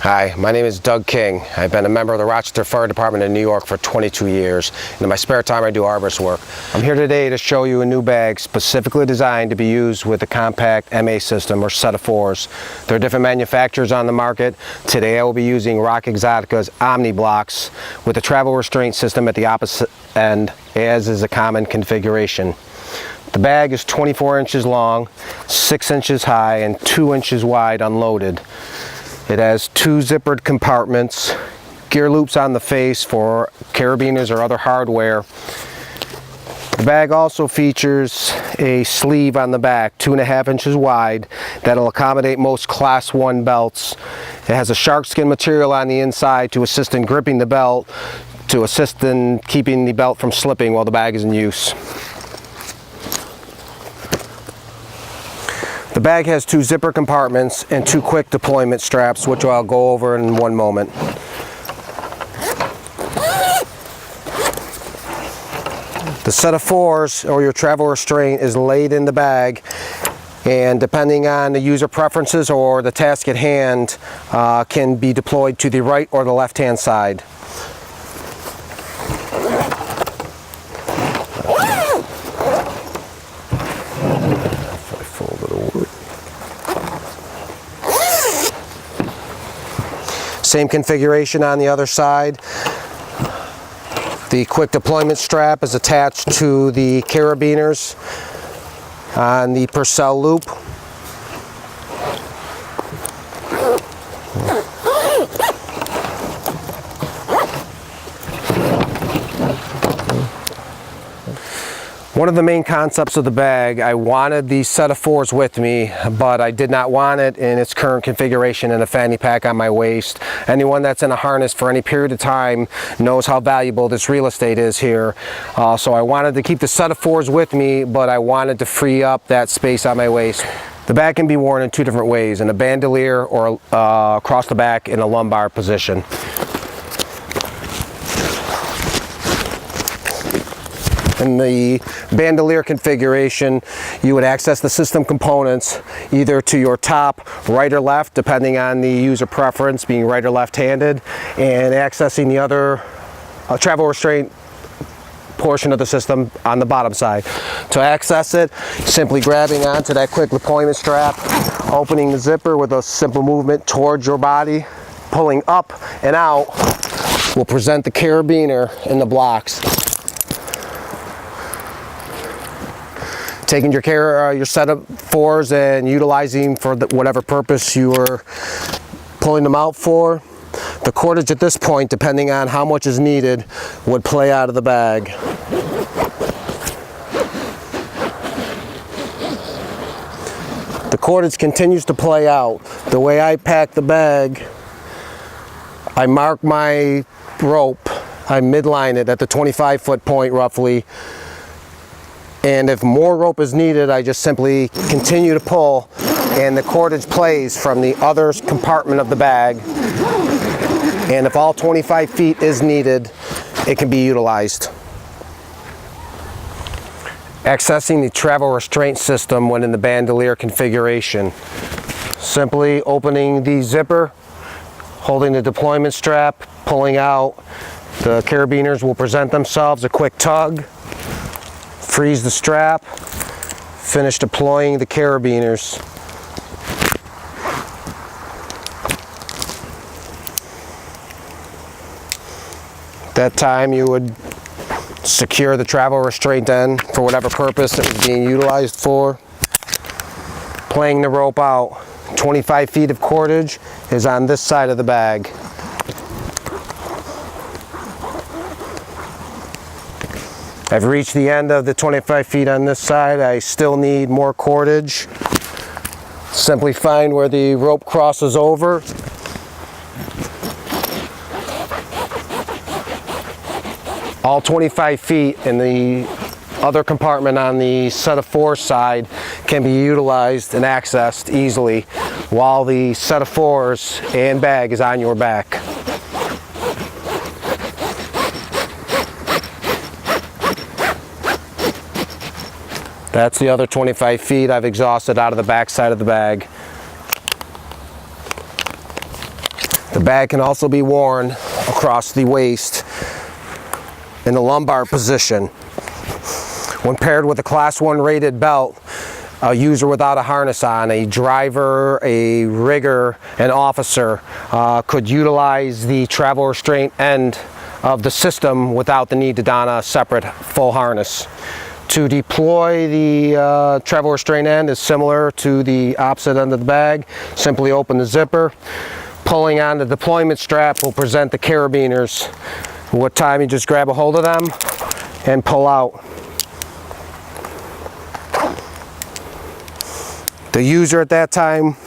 Hi, my name is Doug King. I've been a member of the Rochester Fire Department in New York for 22 years. And in my spare time, I do arborist work. I'm here today to show you a new bag specifically designed to be used with the compact MA system or set of fours. There are different manufacturers on the market. Today I will be using Rock Exotica's Omni Blocks with a travel restraint system at the opposite end, as is a common configuration. The bag is 24 inches long, 6 inches high, and 2 inches wide unloaded. It has 2 zippered compartments, gear loops on the face for carabiners or other hardware. The bag also features a sleeve on the back, 2.5 inches wide, that'll accommodate most Class 1 belts. It has a shark skin material on the inside to assist in gripping the belt, to assist in keeping the belt from slipping while the bag is in use. The bag has 2 zipper compartments and 2 quick deployment straps, which I'll go over in one moment. The set of fours, or your travel restraint, is laid in the bag, and depending on the user preferences or the task at hand, can be deployed to the right or the left hand side. Same configuration on the other side. The quick deployment strap is attached to the carabiners on the Purcell loop. One of the main concepts of the bag, I wanted the set of fours with me, but I did not want it in its current configuration in a fanny pack on my waist. Anyone that's in a harness for any period of time knows how valuable this real estate is here. So I wanted to keep the set of fours with me, but I wanted to free up that space on my waist. The bag can be worn in 2 different ways, in a bandolier or across the back in a lumbar position. In the bandolier configuration, you would access the system components either to your top, right or left, depending on the user preference, being right or left-handed, and accessing the other travel restraint portion of the system on the bottom side. To access it, simply grabbing onto that quick deployment strap, opening the zipper with a simple movement towards your body, pulling up and out will present the carabiner in the blocks. Taking your set of fours and utilizing for whatever purpose you are pulling them out for. The cordage at this point, depending on how much is needed, would play out of the bag. The cordage continues to play out. The way I pack the bag, I mark my rope, I midline it at the 25-foot point roughly. And if more rope is needed, I just simply continue to pull, and the cordage plays from the other compartment of the bag. And if all 25 feet is needed, it can be utilized. Accessing the travel restraint system when in the bandolier configuration. Simply opening the zipper, holding the deployment strap, pulling out. The carabiners will present themselves, a quick tug. Freeze the strap, finish deploying the carabiners. At that time you would secure the travel restraint end for whatever purpose it was being utilized for. Playing the rope out. 25 feet of cordage is on this side of the bag. I've reached the end of the 25 feet on this side. I still need more cordage. Simply find where the rope crosses over. All 25 feet in the other compartment on the set of four side can be utilized and accessed easily while the set of fours and bag is on your back. That's the other 25 feet I've exhausted out of the back side of the bag. The bag can also be worn across the waist in the lumbar position. When paired with a Class 1 rated belt, a user without a harness on, a driver, a rigger, an officer could utilize the travel restraint end of the system without the need to don a separate full harness. To deploy the travel restraint end is similar to the opposite end of the bag. Simply open the zipper. Pulling on the deployment strap will present the carabiners. What time you just grab a hold of them and pull out. The user at that time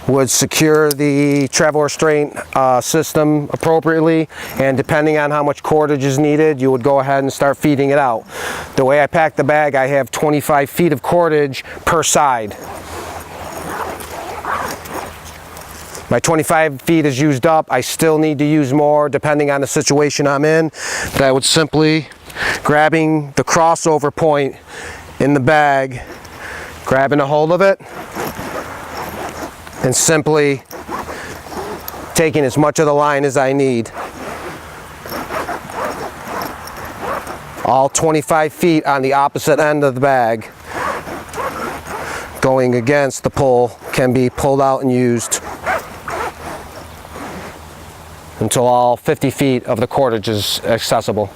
would secure the travel restraint system appropriately, and depending on how much cordage is needed, you would go ahead and start feeding it out. The way I pack the bag, I have 25 feet of cordage per side. My 25 feet is used up. I still need to use more depending on the situation I'm in. But I would simply, grabbing the crossover point in the bag, grabbing a hold of it, and simply taking as much of the line as I need. All 25 feet on the opposite end of the bag going against the pull can be pulled out and used until all 50 feet of the cordage is accessible.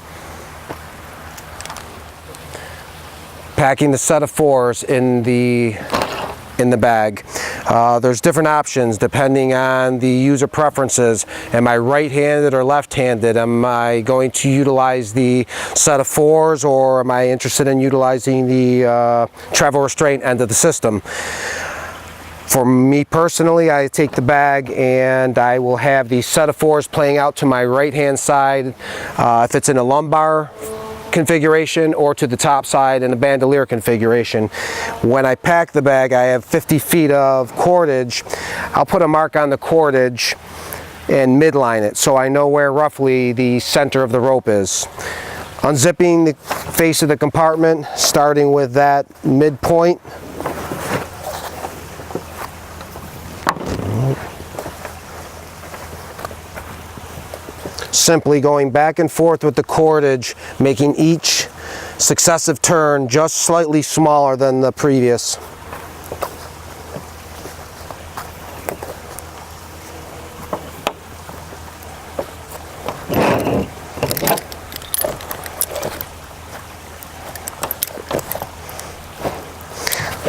Packing the set of 4s in the bag. There's different options depending on the user preferences. Am I right-handed or left-handed? Am I going to utilize the set of 4s, or am I interested in utilizing the travel restraint end of the system? For me personally, I take the bag and I will have the set of 4s playing out to my right-hand side if it's in a lumbar configuration, or to the top side in a bandolier configuration. When I pack the bag, I have 50 feet of cordage. I'll put a mark on the cordage and midline it so I know where roughly the center of the rope is. Unzipping the face of the compartment, starting with that midpoint. Simply going back and forth with the cordage, making each successive turn just slightly smaller than the previous.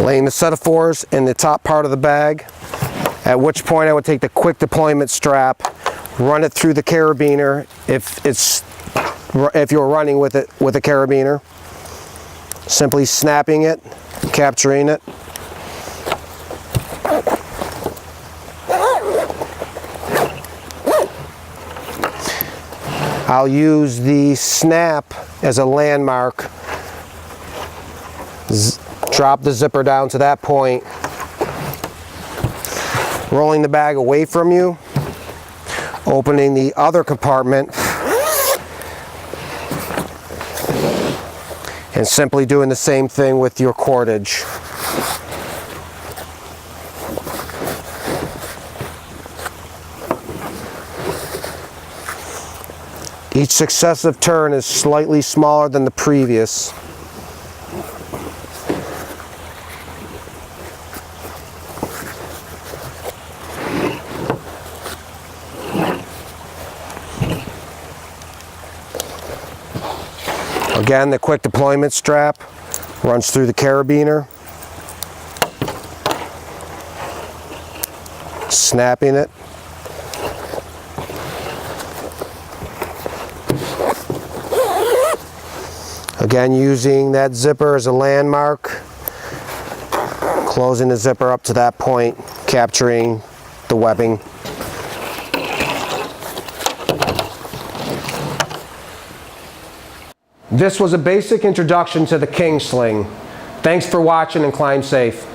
Laying the set of 4s in the top part of the bag, at which point I would take the quick deployment strap, run it through the carabiner if you're running with it with a carabiner. Simply snapping it, capturing it. I'll use the snap as a landmark. Drop the zipper down to that point. Rolling the bag away from you. Opening the other compartment and simply doing the same thing with your cordage. Each successive turn is slightly smaller than the previous. Again, the quick deployment strap runs through the carabiner, snapping it. Again, using that zipper as a landmark, closing the zipper up to that point, capturing the webbing. This was a basic introduction to the King Sling. Thanks for watching and climb safe.